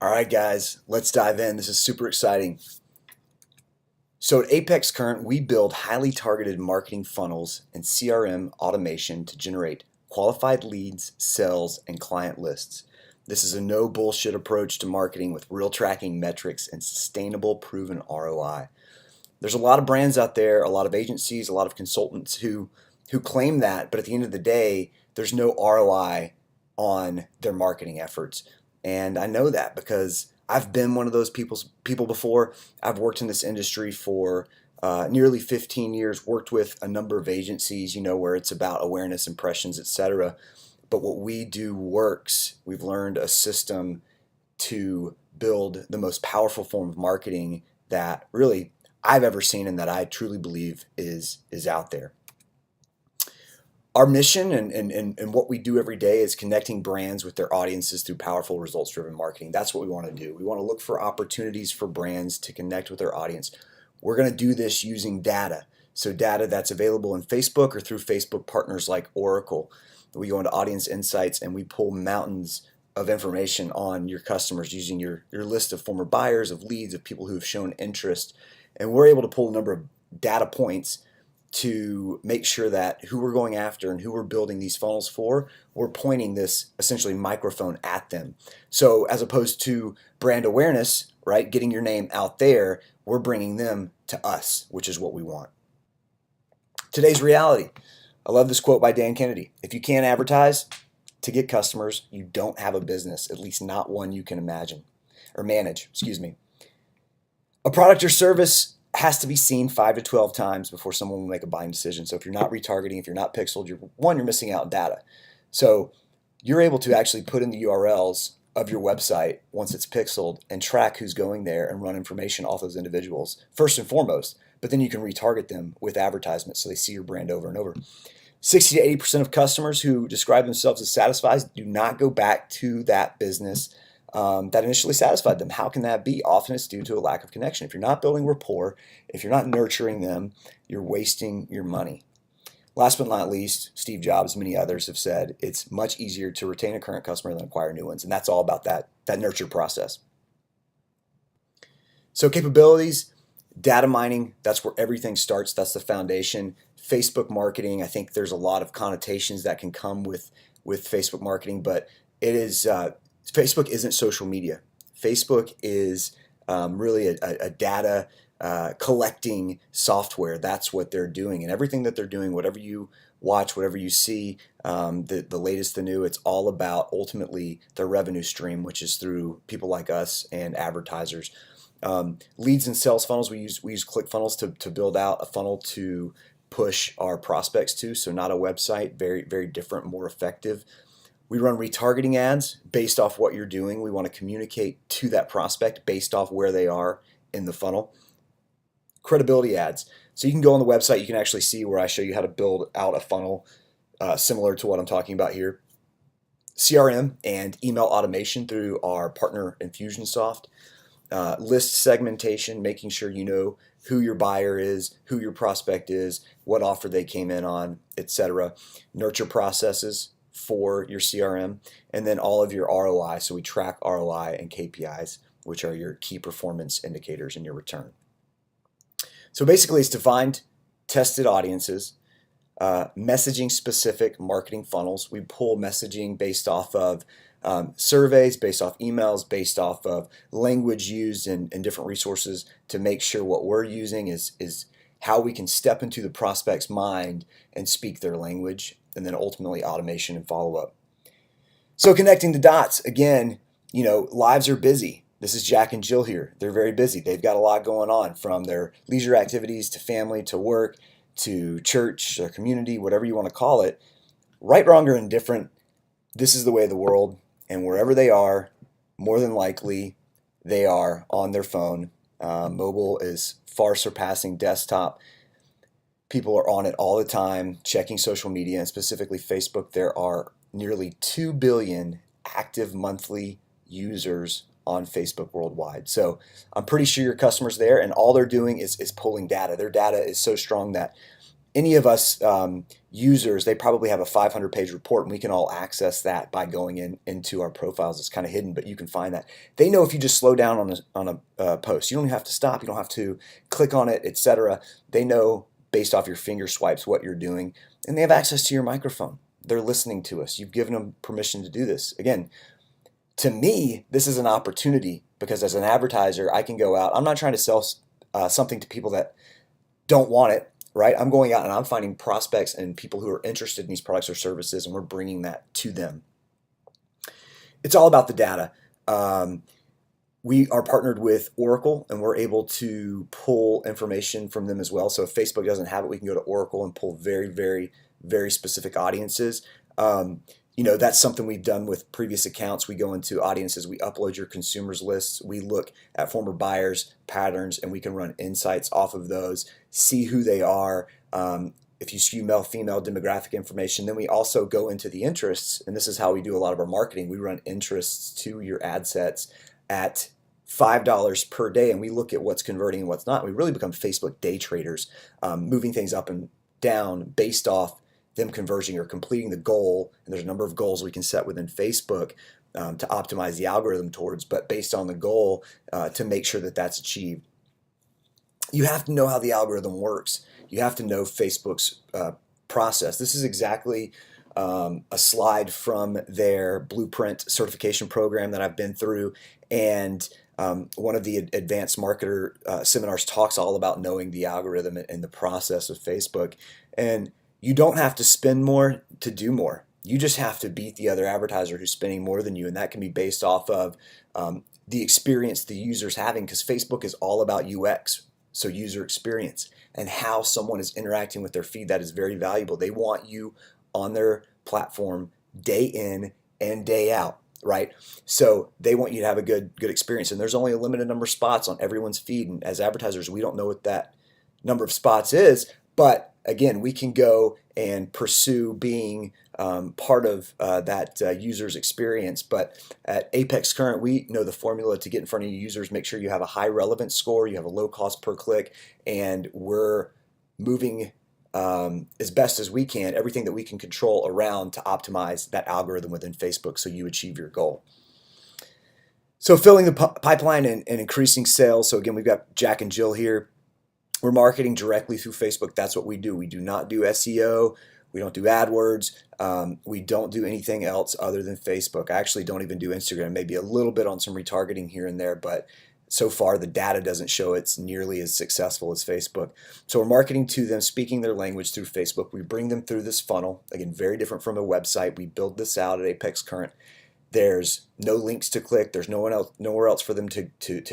All right, guys, let's dive in. This is super exciting. So at Apex Current, we build highly targeted marketing funnels and CRM automation to generate qualified leads, sales, and client lists. This is a no bullshit approach to marketing with real tracking metrics and sustainable proven ROI. There's a lot of brands out there, a lot of agencies, a lot of consultants who claim that, but at the end of the day, there's no ROI on their marketing efforts. And I know that because I've been one of those people before. I've worked in this industry for nearly 15 years, worked with a number of agencies, where it's about awareness, impressions, etc. But what we do works. We've learned a system to build the most powerful form of marketing that really I've ever seen and that I truly believe is out there. Our mission and what we do every day is connecting brands with their audiences through powerful results-driven marketing. That's what we want to do. We want to look for opportunities for brands to connect with their audience. We're going to do this using data. So data that's available in Facebook or through Facebook partners like Oracle. We go into audience insights and we pull mountains of information on your customers using your list of former buyers, of leads, of people who have shown interest. And we're able to pull a number of data points to make sure that who we're going after and who we're building these funnels for, we're pointing this essentially microphone at them. So as opposed to brand awareness, right, getting your name out there, we're bringing them to us, which is what we want. Today's reality. I love this quote by Dan Kennedy. If you can't advertise to get customers, you don't have a business, at least not one you can imagine or manage, excuse me. A product or service has to be seen 5 to 12 times before someone will make a buying decision. So if you're not retargeting, if you're not pixeled, you're missing out on data. So you're able to actually put in the URLs of your website once it's pixeled and track who's going there and run information off those individuals first and foremost, but then you can retarget them with advertisements so they see your brand over and over. 60 to 80% of customers who describe themselves as satisfied do not go back to that business that initially satisfied them. How can that be? Often it's due to a lack of connection. If you're not building rapport, if you're not nurturing them, you're wasting your money. Last but not least, Steve Jobs, many others have said, it's much easier to retain a current customer than acquire new ones. And that's all about that nurture process. So capabilities, data mining, that's where everything starts. That's the foundation. Facebook marketing, I think there's a lot of connotations that can come with Facebook marketing, but it is Facebook isn't social media. Facebook is really a data collecting software. That's what they're doing. And everything that they're doing, whatever you watch, whatever you see, the latest, the new, it's all about ultimately their revenue stream, which is through people like us and advertisers. Leads and sales funnels, we use ClickFunnels to build out a funnel to push our prospects to. So not a website, very, very different, more effective. We run retargeting ads based off what you're doing. We want to communicate to that prospect based off where they are in the funnel. Credibility ads. So you can go on the website, you can actually see where I show you how to build out a funnel similar to what I'm talking about here. CRM and email automation through our partner Infusionsoft. List segmentation, making sure you know who your buyer is, who your prospect is, what offer they came in on, etc. Nurture processes for your CRM, and then all of your ROI. So we track ROI and KPIs, which are your key performance indicators in your return. So basically it's defined tested audiences, messaging specific marketing funnels. We pull messaging based off of surveys, based off emails, based off of language used in different resources to make sure what we're using is how we can step into the prospect's mind and speak their language, and then ultimately automation and follow-up. So connecting the dots, again, lives are busy. This is Jack and Jill here. They're very busy. They've got a lot going on, from their leisure activities to family to work to church, their community, whatever you want to call it. Right, wrong, or indifferent, this is the way of the world. And wherever they are, more than likely, they are on their phone. Mobile is far surpassing desktop. People are on it all the time, checking social media, and specifically Facebook. There are nearly 2 billion active monthly users on Facebook worldwide. So I'm pretty sure your customers there, and all they're doing is pulling data. Their data is so strong that any of us users, they probably have a 500-page report, and we can all access that by going into our profiles. It's kind of hidden, but you can find that. They know if you just slow down on a post. You don't have to stop. You don't have to click on it, etc. They know based off your finger swipes what you're doing, and they have access to your microphone. They're listening to us. You've given them permission to do this. Again, to me, this is an opportunity because as an advertiser, I can go out. I'm not trying to sell something to people that don't want it, right? I'm going out and I'm finding prospects and people who are interested in these products or services, and we're bringing that to them. It's all about the data. We are partnered with Oracle, and we're able to pull information from them as well. So if Facebook doesn't have it, we can go to Oracle and pull very, very, very specific audiences. That's something we've done with previous accounts. We go into audiences, we upload your consumers lists, we look at former buyers' patterns, and we can run insights off of those, see who they are, if you skew male, female demographic information. Then we also go into the interests, and this is how we do a lot of our marketing. We run interests to your ad sets at $5 per day, and we look at what's converting and what's not. We really become Facebook day traders, moving things up and down based off them converging or completing the goal. And there's a number of goals we can set within Facebook to optimize the algorithm towards, but based on the goal to make sure that that's achieved. You have to know how the algorithm works. You have to know Facebook's process. This is exactly a slide from their blueprint certification program that I've been through, and one of the advanced marketer seminars talks all about knowing the algorithm and the process of Facebook. And you don't have to spend more to do more. You just have to beat the other advertiser who's spending more than you, and that can be based off of the experience the user's having, because Facebook is all about UX, so user experience, and how someone is interacting with their feed. That is very valuable. They want you on their platform day in and day out, right? So they want you to have a good experience, and there's only a limited number of spots on everyone's feed, and as advertisers, we don't know what that number of spots is, but again, we can go and pursue being part of that user's experience. But at Apex Current, we know the formula to get in front of your users. Make sure you have a high relevance score, you have a low cost per click, and we're moving as best as we can, everything that we can control around to optimize that algorithm within Facebook so you achieve your goal. So filling the pipeline and increasing sales. So again, we've got Jack and Jill here. We're marketing directly through Facebook. That's what we do. We do not do SEO. We don't do AdWords. We don't do anything else other than Facebook. I actually don't even do Instagram, maybe a little bit on some retargeting here and there, but so far the data doesn't show it's nearly as successful as Facebook. So we're marketing to them, speaking their language through Facebook. We bring them through this funnel. Again, very different from a website. We build this out at Apex Current. There's no links to click. There's nowhere else for them to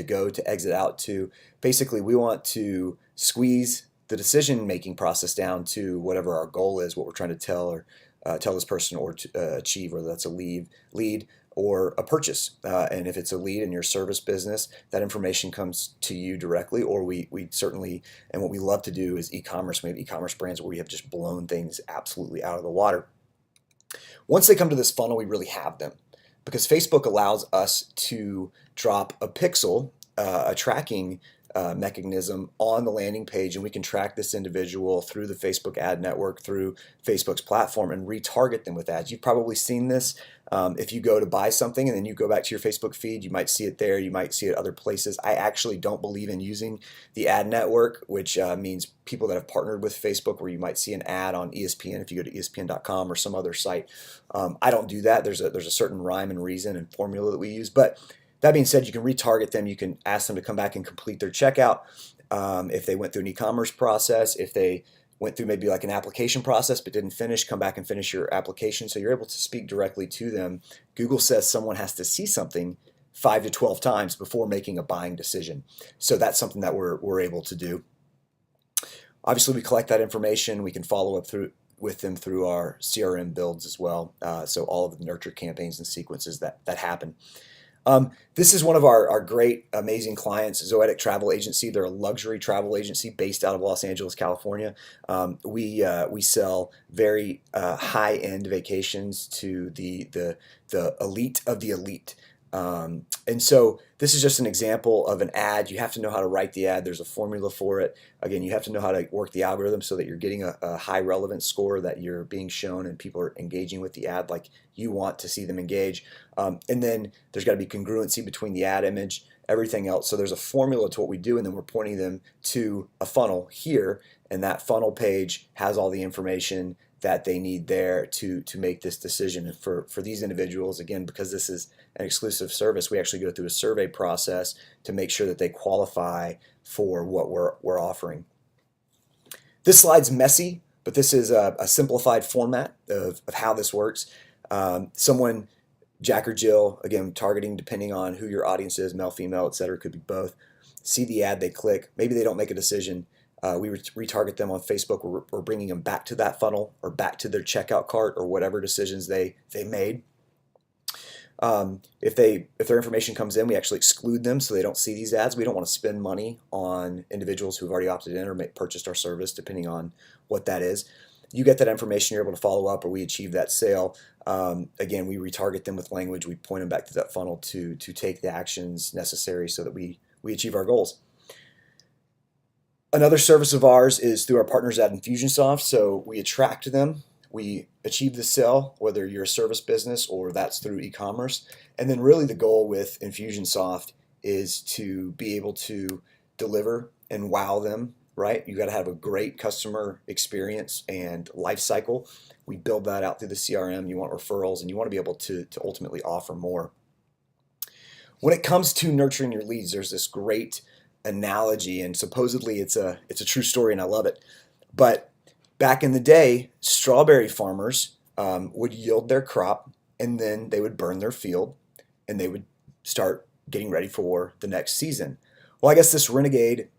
go, to exit out to. Basically, we want to squeeze the decision-making process down to whatever our goal is, what we're trying to tell this person or to achieve, whether that's a lead or a purchase. And if it's a lead in your service business, that information comes to you directly, or we certainly, and what we love to do is e-commerce. We have e-commerce brands where we have just blown things absolutely out of the water. Once they come to this funnel, we really have them, because Facebook allows us to drop a pixel, a tracking mechanism on the landing page, and we can track this individual through the Facebook ad network, through Facebook's platform, and retarget them with ads. You've probably seen this. If you go to buy something and then you go back to your Facebook feed, you might see it there, you might see it other places. I actually don't believe in using the ad network, which means people that have partnered with Facebook, where you might see an ad on ESPN if you go to ESPN.com or some other site. I don't do that. There's a certain rhyme and reason and formula that we use, but that being said, you can retarget them. You can ask them to come back and complete their checkout. If they went through an e-commerce process, if they went through maybe like an application process but didn't finish, come back and finish your application. So you're able to speak directly to them. Google says someone has to see something 5 to 12 times before making a buying decision. So that's something that we're able to do. Obviously, we collect that information. We can follow up with them through our CRM builds as well. So all of the nurture campaigns and sequences that happen. This is one of our great, amazing clients, Zoetic Travel Agency. They're a luxury travel agency based out of Los Angeles, California. We sell very high-end vacations to the elite of the elite. And so this is just an example of an ad. You have to know how to write the ad. There's a formula for it. Again, you have to know how to work the algorithm so that you're getting a high relevance score, that you're being shown and people are engaging with the ad like you want to see them engage. And then there's got to be congruency between the ad image, everything else. So there's a formula to what we do, and then we're pointing them to a funnel here, and that funnel page has all the information that they need there to make this decision. And for these individuals, again, because this is an exclusive service, we actually go through a survey process to make sure that they qualify for what we're offering. This slide's messy, but this is a simplified format of how this works. Someone, Jack or Jill, again, targeting depending on who your audience is, male, female, etc., could be both, see the ad, they click, maybe they don't make a decision. We retarget them on Facebook. We're bringing them back to that funnel or back to their checkout cart or whatever decisions they made. If their information comes in, we actually exclude them so they don't see these ads. We don't want to spend money on individuals who've already opted in or purchased our service, depending on what that is. You get that information, you're able to follow up, or we achieve that sale. Again, we retarget them with language. We point them back to that funnel to take the actions necessary so that we achieve our goals. Another service of ours is through our partners at Infusionsoft. So we attract them, we achieve the sale, whether you're a service business or that's through e-commerce. And then really the goal with Infusionsoft is to be able to deliver and wow them, right? You got to have a great customer experience and life cycle. We build that out through the CRM. You want referrals, and you want to be able to ultimately offer more. When it comes to nurturing your leads, there's this great analogy, and supposedly it's a true story, and I love it. But back in the day, strawberry farmers would yield their crop, and then they would burn their field, and they would start getting ready for the next season. Well, I guess this renegade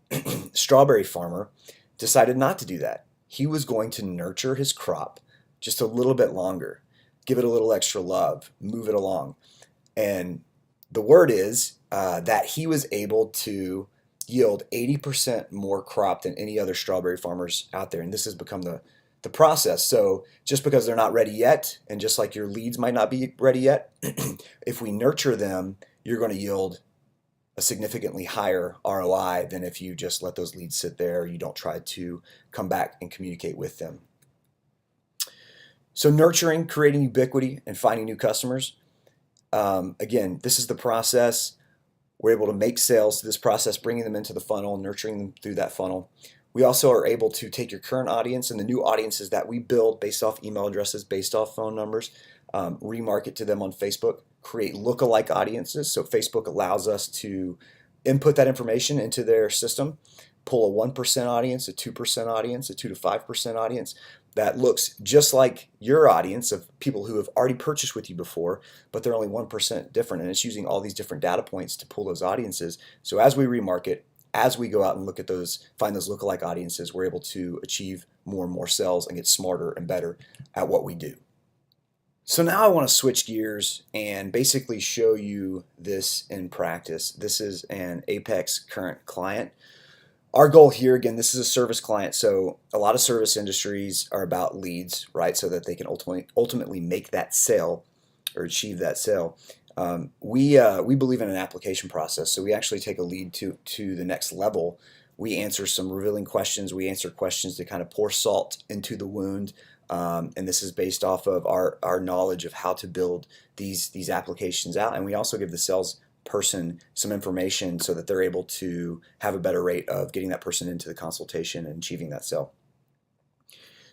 strawberry farmer decided not to do that. He was going to nurture his crop just a little bit longer, give it a little extra love, move it along. And the word is that he was able to yield 80% more crop than any other strawberry farmers out there. And this has become the process. So just because they're not ready yet, and just like your leads might not be ready yet, if we nurture them, you're going to yield a significantly higher ROI than if you just let those leads sit there, or you don't try to come back and communicate with them. So nurturing, creating ubiquity, and finding new customers. Again, this is the process. We're able to make sales through this process, bringing them into the funnel, nurturing them through that funnel. We also are able to take your current audience and the new audiences that we build based off email addresses, based off phone numbers, remarket to them on Facebook, create lookalike audiences. So Facebook allows us to input that information into their system, pull a 1% audience, a 2% audience, a 2 to 5% audience that looks just like your audience of people who have already purchased with you before, but they're only 1% different. And it's using all these different data points to pull those audiences. So as we remarket, as we go out and look at those, find those lookalike audiences, we're able to achieve more and more sales and get smarter and better at what we do. So now I want to switch gears and basically show you this in practice. This is an Apex current client. Our goal here, again, this is a service client, so a lot of service industries are about leads, right? So that they can ultimately make that sale or achieve that sale. We believe in an application process, so we actually take a lead to the next level. We answer some revealing questions. We answer questions to kind of pour salt into the wound, and this is based off of our knowledge of how to build these applications out. And we also give the sales person some information so that they're able to have a better rate of getting that person into the consultation and achieving that sale.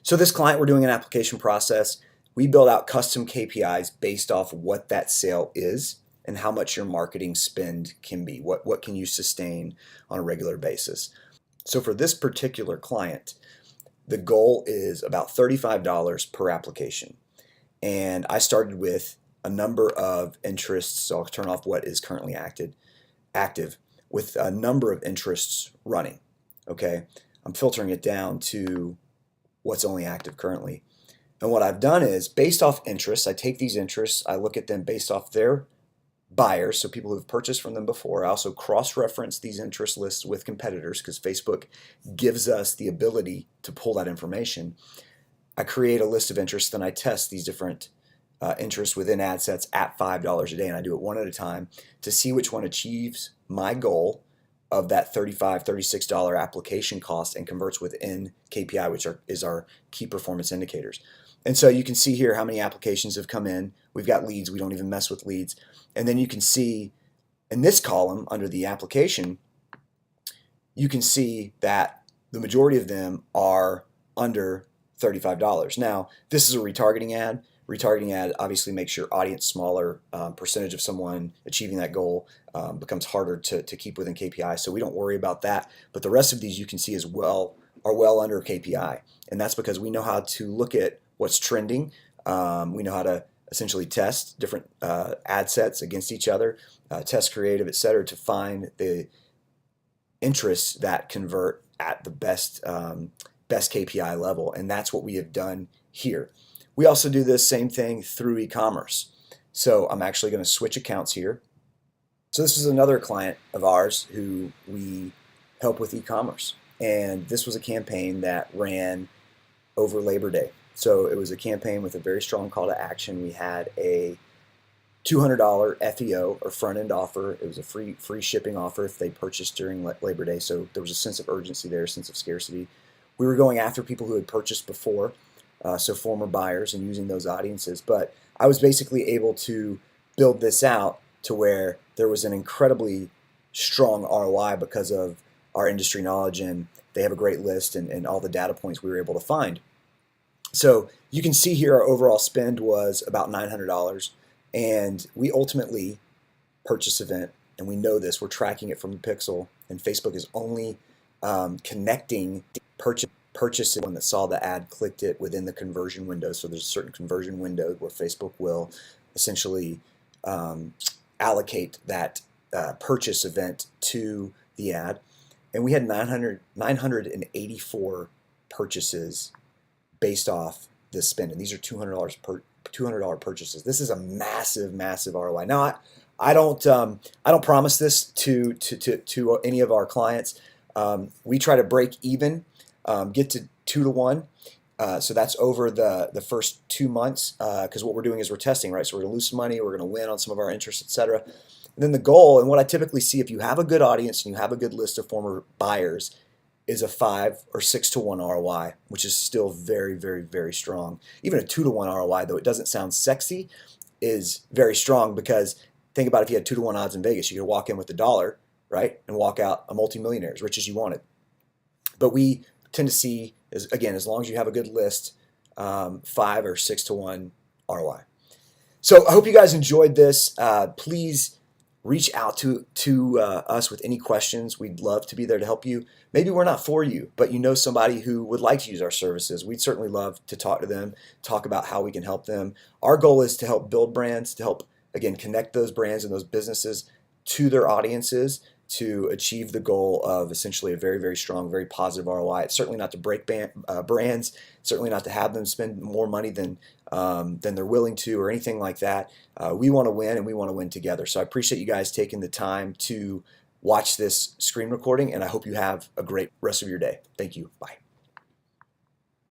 So this client, we're doing an application process. We build out custom KPIs based off what that sale is and how much your marketing spend can be. What can you sustain on a regular basis? So for this particular client, the goal is about $35 per application. And I started with a number of interests, so I'll turn off what is currently active with a number of interests running. Okay, I'm filtering it down to what's only active currently. And what I've done is, based off interests, I take these interests, I look at them based off their buyers, so people who've purchased from them before. I also cross-reference these interest lists with competitors because Facebook gives us the ability to pull that information. I create a list of interests, then I test these different interest within ad sets at $5 a day, and I do it one at a time to see which one achieves my goal of that $35, $36 application cost and converts within KPI, which is our key performance indicators. And so you can see here how many applications have come in. We've got leads. We don't even mess with leads. And then you can see in this column under the application, you can see that the majority of them are under $35. Now, this is a retargeting ad. Retargeting ad obviously makes your audience smaller. Percentage of someone achieving that goal becomes harder to keep within KPI, so we don't worry about that. But the rest of these you can see as well are well under KPI, and that's because we know how to look at what's trending. We know how to essentially test different ad sets against each other, test creative, etc., to find the interests that convert at the best KPI level, and that's what we have done here. We also do this same thing through e-commerce. So I'm actually going to switch accounts here. So this is another client of ours who we help with e-commerce, and this was a campaign that ran over Labor Day. So it was a campaign with a very strong call to action. We had a $200 FEO or front end offer. It was a free shipping offer if they purchased during Labor Day. So there was a sense of urgency there, a sense of scarcity. We were going after people who had purchased before, so former buyers, and using those audiences. But I was basically able to build this out to where there was an incredibly strong ROI because of our industry knowledge, and they have a great list and all the data points we were able to find. So you can see here our overall spend was about $900, and we ultimately purchase event, and we know this, we're tracking it from the pixel, and Facebook is only connecting purchase when that saw the ad clicked it within the conversion window. So there's a certain conversion window where Facebook will essentially allocate that purchase event to the ad, and we had 984 purchases based off this spend, and these are $200 purchases. This is a massive ROI. Now I don't promise this to any of our clients. We try to break even, get to 2 to 1. So that's over the first 2 months, because what we're doing is we're testing, right? So we're going to lose some money, we're going to win on some of our interests, etc. And then the goal, and what I typically see, if you have a good audience and you have a good list of former buyers, is a 5 or 6 to 1 ROI, which is still very strong. Even a 2 to 1 ROI, though it doesn't sound sexy, is very strong, because think about if you had 2 to 1 odds in Vegas, you could walk in with $1, right, and walk out a multimillionaire, as rich as you wanted. But we tend to see, again, as long as you have a good list, 5 or 6 to 1 ROI. So I hope you guys enjoyed this. Please reach out to us with any questions. We'd love to be there to help you. Maybe we're not for you, but you know somebody who would like to use our services. We'd certainly love to talk to them, talk about how we can help them. Our goal is to help build brands, to help, again, connect those brands and those businesses to their audiences, to achieve the goal of essentially a very strong, very positive ROI. It's certainly not to break brands, certainly not to have them spend more money than they're willing to, or anything like that. We want to win, and we want to win together. So I appreciate you guys taking the time to watch this screen recording, and I hope you have a great rest of your day. Thank you. Bye.